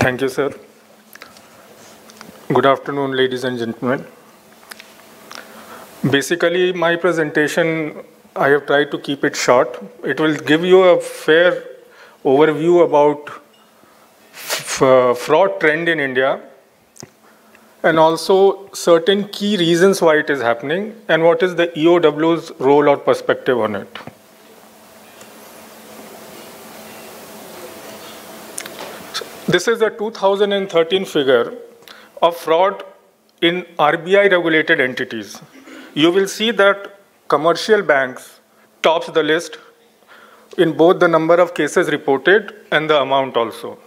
Thank you, sir. Good afternoon, ladies and gentlemen. Basically, my presentation, I have tried to keep it short. It will give you a fair overview about fraud trend in India and also certain key reasons why it is happening and what is the EOW's role or perspective on it. This is the 2013 figure of fraud in RBI regulated entities. You will see that commercial banks tops the list in both the number of cases reported and the amount also.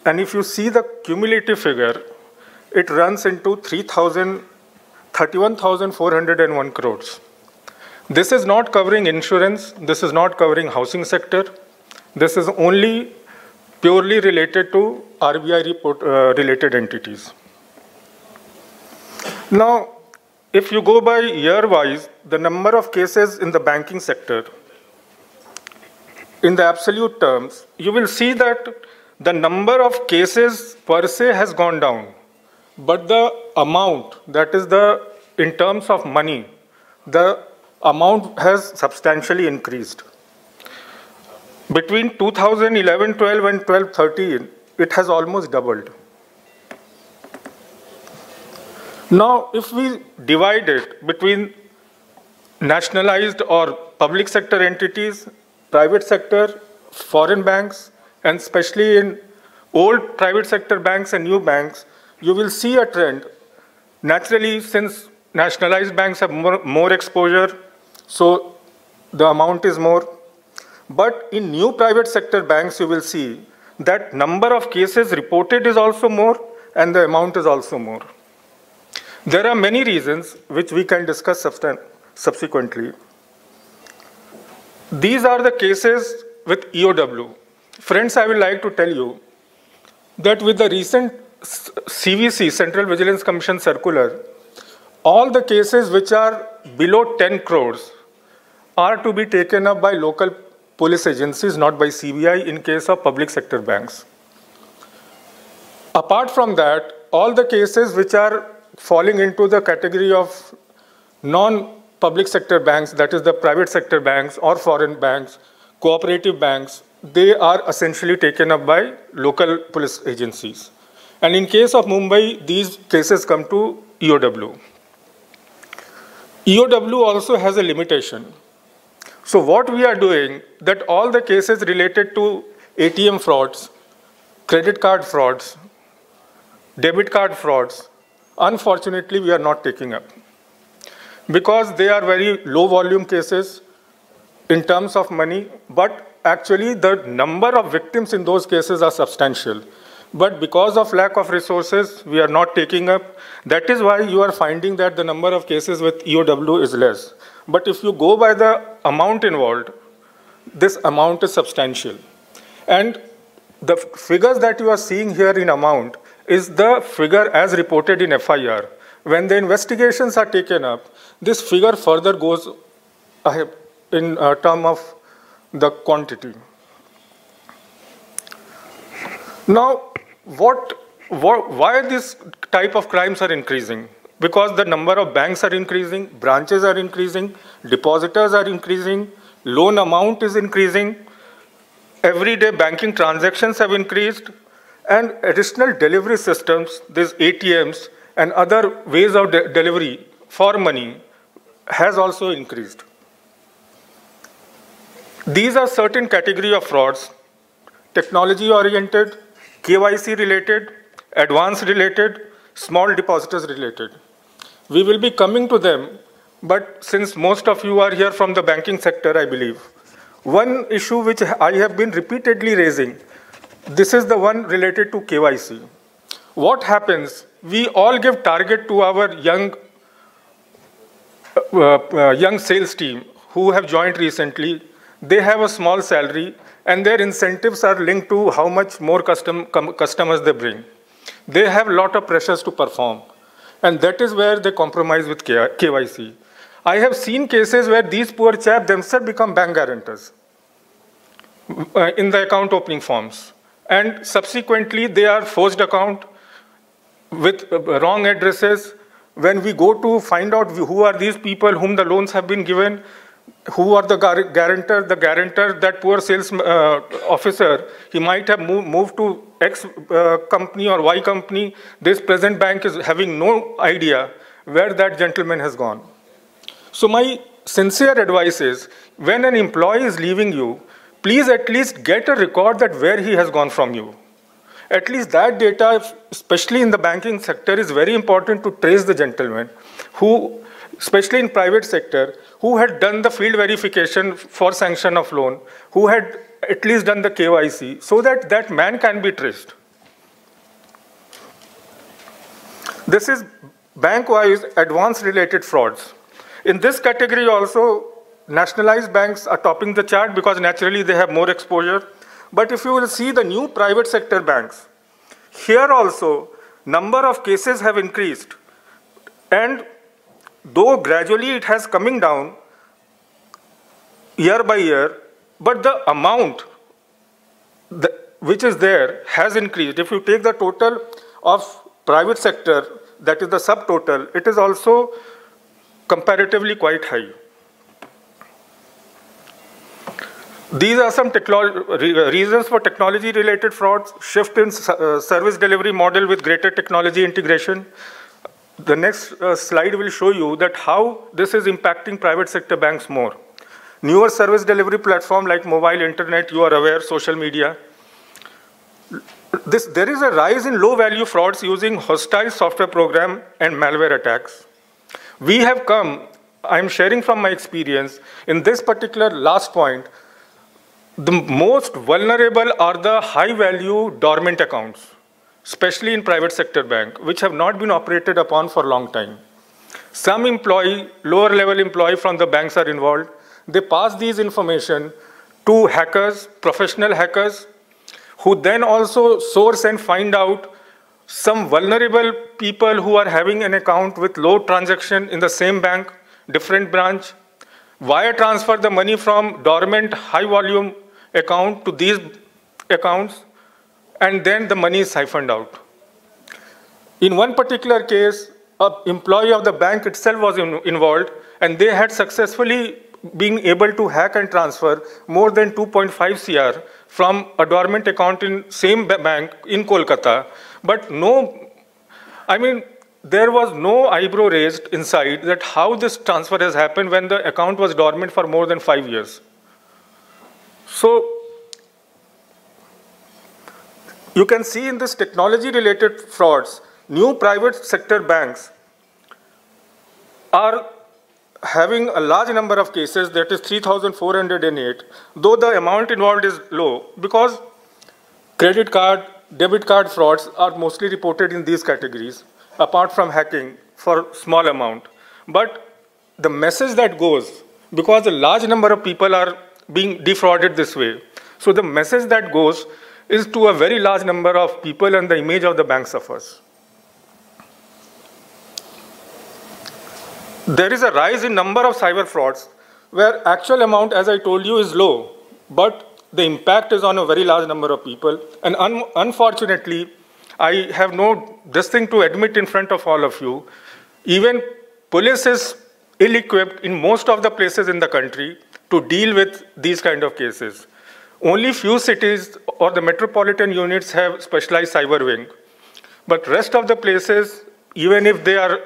And if you see the cumulative figure, it runs into 31,401 crores. This is not covering insurance, this is not covering housing sector, this is only purely related to RBI related entities. Now, if you go by year-wise, the number of cases in the banking sector, in the absolute terms, you will see that the number of cases per se has gone down, but the amount, that is in terms of money, the amount has substantially increased. Between 2011-12 and 12-13, it has almost doubled. Now, if we divide it between nationalized or public sector entities, private sector, foreign banks, and especially in old private sector banks and new banks, you will see a trend. Naturally, since nationalized banks have more exposure, so the amount is more. But in new private sector banks, you will see that number of cases reported is also more and the amount is also more. There are many reasons which we can discuss subsequently. These are the cases with EOW. Friends, I would like to tell you that with the recent CVC, Central Vigilance Commission circular, all the cases which are below 10 crores are to be taken up by local police agencies, not by CBI in case of public sector banks. Apart from that, all the cases which are falling into the category of non-public sector banks, that is the private sector banks or foreign banks, cooperative banks, they are essentially taken up by local police agencies. And in case of Mumbai, these cases come to EOW. EOW also has a limitation. So what we are doing, that all the cases related to ATM frauds, credit card frauds, debit card frauds, unfortunately, we are not taking up. Because they are very low volume cases in terms of money, but actually the number of victims in those cases are substantial. But because of lack of resources, we are not taking up. That is why you are finding that the number of cases with EOW is less. But if you go by the amount involved, this amount is substantial. And the figures that you are seeing here in amount is the figure as reported in FIR. When the investigations are taken up, this figure further goes ahead in terms of the quantity. Now, why this type of crimes are increasing? Because the number of banks are increasing, branches are increasing, depositors are increasing, loan amount is increasing, everyday banking transactions have increased, and additional delivery systems, these ATMs and other ways of delivery for money has also increased. These are certain category of frauds: technology oriented, KYC related, advance related, small depositors related. We will be coming to them, but since most of you are here from the banking sector, I believe, one issue which I have been repeatedly raising, this is the one related to KYC. What happens? We all give target to our young sales team who have joined recently. They have a small salary and their incentives are linked to how much more customers they bring. They have a lot of pressures to perform. And that is where they compromise with KYC. I have seen cases where these poor chaps themselves become bank guarantors in the account opening forms. and subsequently they are forged account with wrong addresses. When we go to find out who are these people whom the loans have been given, who are the guarantor, that poor sales officer, he might have moved to X company or Y company. This present bank is having no idea where that gentleman has gone. So my sincere advice is, when an employee is leaving you, please at least get a record that where he has gone from you. At least that data, especially in the banking sector, is very important to trace the gentleman who, especially in private sector, who had done the field verification for sanction of loan, who had at least done the KYC, so that that man can be traced. This is bank-wise advance related frauds. In this category also, nationalized banks are topping the chart because naturally they have more exposure. But if you will see the new private sector banks, here also number of cases have increased. And though gradually it has coming down year by year, but the amount which is there has increased. If you take the total of private sector, that is the subtotal, it is also comparatively quite high. These are some reasons for technology-related frauds: shift in service delivery model with greater technology integration. The next slide will show you that how this is impacting private sector banks more. Newer service delivery platform like mobile, internet, you are aware, social media. There is a rise in low-value frauds using hostile software program and malware attacks. We have come, I'm sharing from my experience, in this particular last point, the most vulnerable are the high-value dormant accounts, especially in private sector bank, which have not been operated upon for a long time. Some employee, lower-level employee from the banks are involved. They pass these information to hackers, professional hackers, who then also source and find out some vulnerable people who are having an account with low transaction in the same bank, different branch, wire transfer the money from dormant high-volume account to these accounts, and then the money is siphoned out. In one particular case, an employee of the bank itself was involved, and they had successfully been able to hack and transfer more than 2.5 CR from a dormant account in same bank in Kolkata. But no, I mean, there was no eyebrow raised inside that how this transfer has happened when the account was dormant for more than 5 years. So you can see in this technology-related frauds, new private sector banks are having a large number of cases, that is 3,408, though the amount involved is low, because credit card, debit card frauds are mostly reported in these categories, apart from hacking for small amount. But the message that goes, because a large number of people are being defrauded this way, so the message that goes is to a very large number of people, and the image of the bank suffers. There is a rise in number of cyber frauds where actual amount, as I told you, is low, but the impact is on a very large number of people. And unfortunately, I have this thing to admit in front of all of you. Even police is ill-equipped in most of the places in the country to deal with these kind of cases. Only few cities or the metropolitan units have specialized cyber wing. But rest of the places, even if they are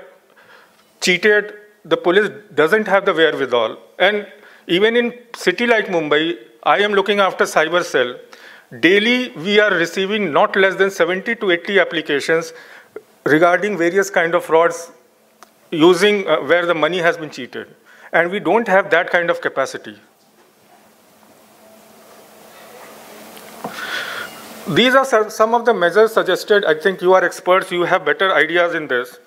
cheated, the police doesn't have the wherewithal. And even in city like Mumbai, I am looking after cyber cell. Daily, we are receiving not less than 70 to 80 applications regarding various kind of frauds using where the money has been cheated. And we don't have that kind of capacity. These are some of the measures suggested. I think you are experts, you have better ideas in this.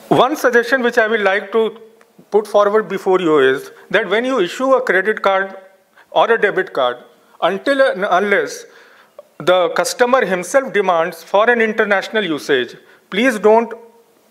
One suggestion which I would like to put forward before you is that when you issue a credit card or a debit card, until and unless the customer himself demands for an international usage, please don't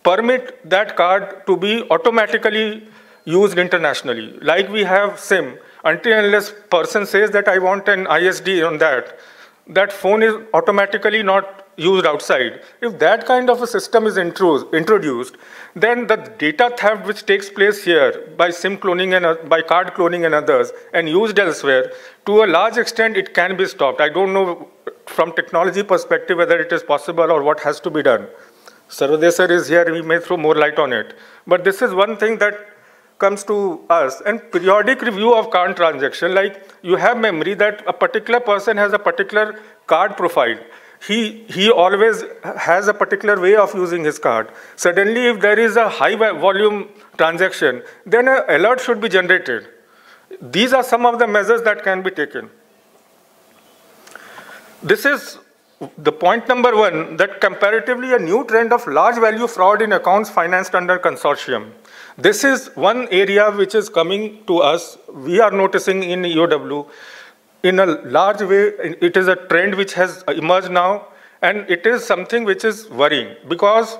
permit that card to be automatically used internationally. Like we have SIM, until and unless person says that I want an ISD on that, that phone is automatically not used outside. If that kind of a system is introduced, then the data theft which takes place here by SIM cloning and by card cloning and others and used elsewhere, to a large extent it can be stopped. I don't know from technology perspective whether it is possible or what has to be done. Sarvadeh sir is here, we may throw more light on it. But this is one thing that comes to us. And periodic review of card transaction, like you have memory that a particular person has a particular card profile. He always has a particular way of using his card. Suddenly, if there is a high volume transaction, then an alert should be generated. These are some of the measures that can be taken. This is the point number one, that comparatively a new trend of large value fraud in accounts financed under consortium. This is one area which is coming to us. We are noticing in EOW in a large way. It is a trend which has emerged now, and it is something which is worrying, because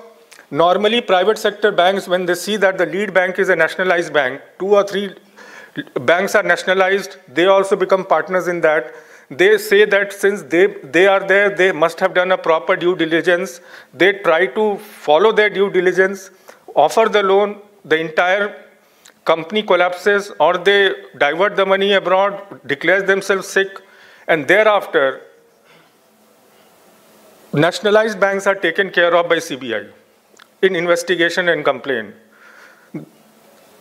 normally private sector banks, when they see that the lead bank is a nationalized bank, 2 or 3 banks are nationalized, they also become partners in that. They say that since they are there, they must have done a proper due diligence. They try to follow their due diligence, offer the loan, the entire company collapses, or they divert the money abroad, declares themselves sick, and thereafter, nationalized banks are taken care of by CBI in investigation and complaint.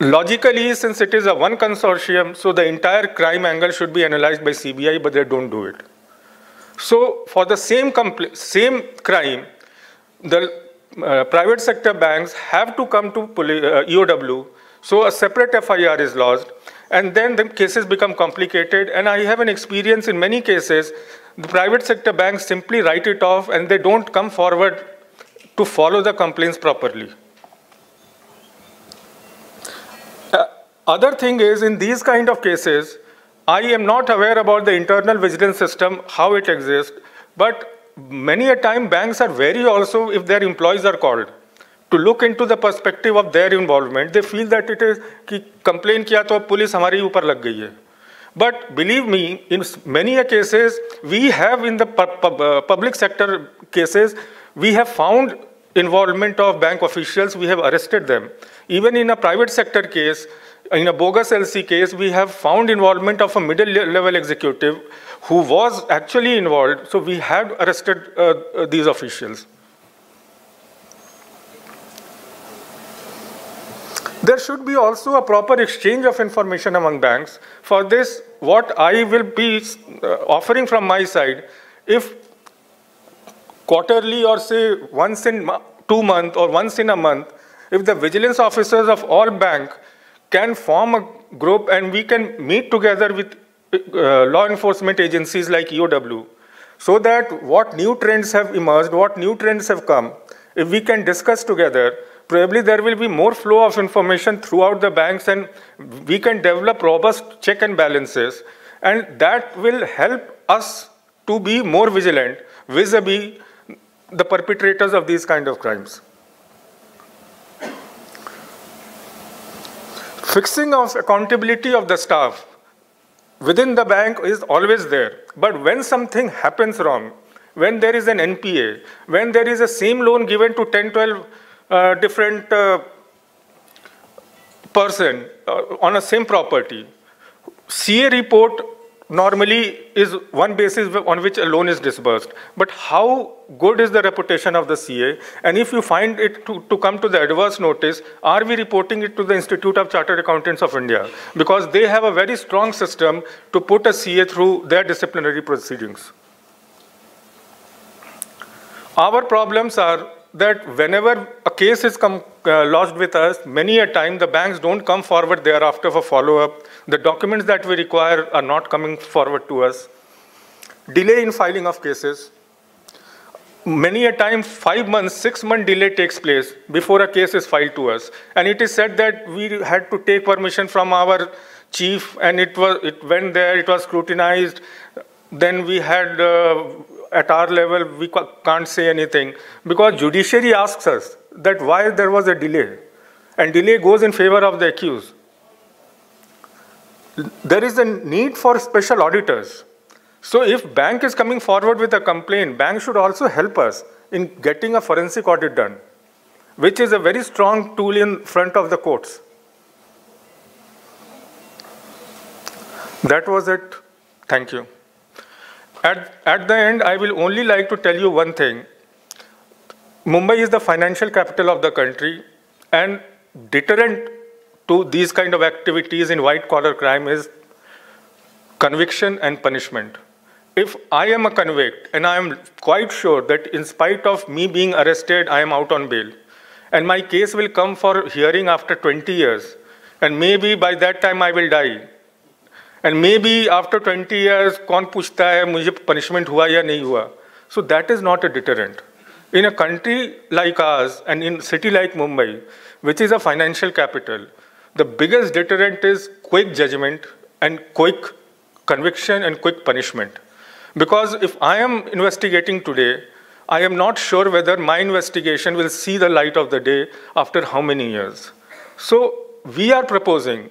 Logically, since it is a one consortium, so the entire crime angle should be analyzed by CBI, but they don't do it. So for the same crime, the private sector banks have to come to EOW, so a separate FIR is lodged, and then the cases become complicated. And I have an experience in many cases, the private sector banks simply write it off and they don't come forward to follow the complaints properly. Other thing is, in these kind of cases, I am not aware about the internal vigilance system, how it exists, but many a time banks are wary also if their employees are called to look into the perspective of their involvement. They feel that it is कि complain किया तो police हमारे ऊपर लग गई है. But believe me, in many cases, we have in the public sector cases, we have found involvement of bank officials, we have arrested them. Even in a private sector case, in a bogus LC case, we have found involvement of a middle-level executive who was actually involved, so we had arrested these officials. There should be also a proper exchange of information among banks. For this, what I will be offering from my side, if quarterly or say once in 2 months or once in a month, if the vigilance officers of all banks can form a group and we can meet together with law enforcement agencies like EOW, so that what new trends have emerged, what new trends have come, if we can discuss together, probably there will be more flow of information throughout the banks and we can develop robust check and balances, and that will help us to be more vigilant vis-a-vis the perpetrators of these kind of crimes. Fixing of accountability of the staff within the bank is always there. But when something happens wrong, when there is an NPA, when there is a same loan given to 10, 12 different person on a same property, CA report normally is one basis on which a loan is disbursed. But how good is the reputation of the CA? And if you find it to come to the adverse notice, are we reporting it to the Institute of Chartered Accountants of India? Because they have a very strong system to put a CA through their disciplinary proceedings. Our problems are that whenever a case is lodged with us, many a time the banks don't come forward thereafter for follow-up. The documents that we require are not coming forward to us. Delay in filing of cases. Many a time 5 months, 6 month delay takes place before a case is filed to us. And it is said that we had to take permission from our chief, and it went there, it was scrutinized. Then we had at our level, we can't say anything because judiciary asks us that why there was a delay, and delay goes in favor of the accused. there is a need for special auditors. So if bank is coming forward with a complaint, bank should also help us in getting a forensic audit done, which is a very strong tool in front of the courts. That was it. Thank you. At the end, I will only like to tell you one thing. Mumbai is the financial capital of the country, and deterrent to these kind of activities in white-collar crime is conviction and punishment. If I am a convict, and I am quite sure that in spite of me being arrested, I am out on bail, and my case will come for hearing after 20 years, and maybe by that time I will die. And maybe after 20 years, कौन पूछता है मुझे punishment हुआ या नहीं हुआ? So that is not a deterrent. In a country like ours and in a city like Mumbai, which is a financial capital, the biggest deterrent is quick judgment and quick conviction and quick punishment. Because if I am investigating today, I am not sure whether my investigation will see the light of the day after how many years. So we are proposing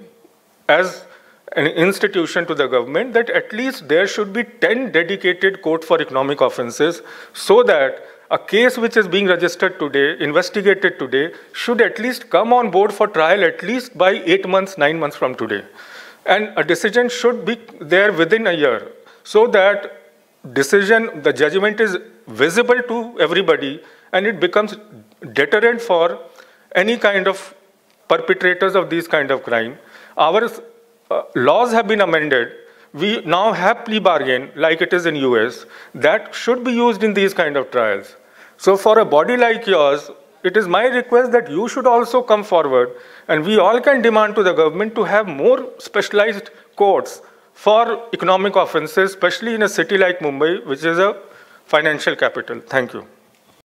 as an institution to the government that at least there should be 10 dedicated court for economic offenses, so that a case which is being registered today, investigated today, should at least come on board for trial at least by 8 months, 9 months from today. And a decision should be there within a year, so that the judgment is visible to everybody and it becomes deterrent for any kind of perpetrators of these kind of crime. Our laws have been amended. We now have plea bargain like it is in US. That should be used in these kind of trials. So for a body like yours, it is my request that you should also come forward, and we all can demand to the government to have more specialized courts for economic offenses, especially in a city like Mumbai, which is a financial capital. Thank you.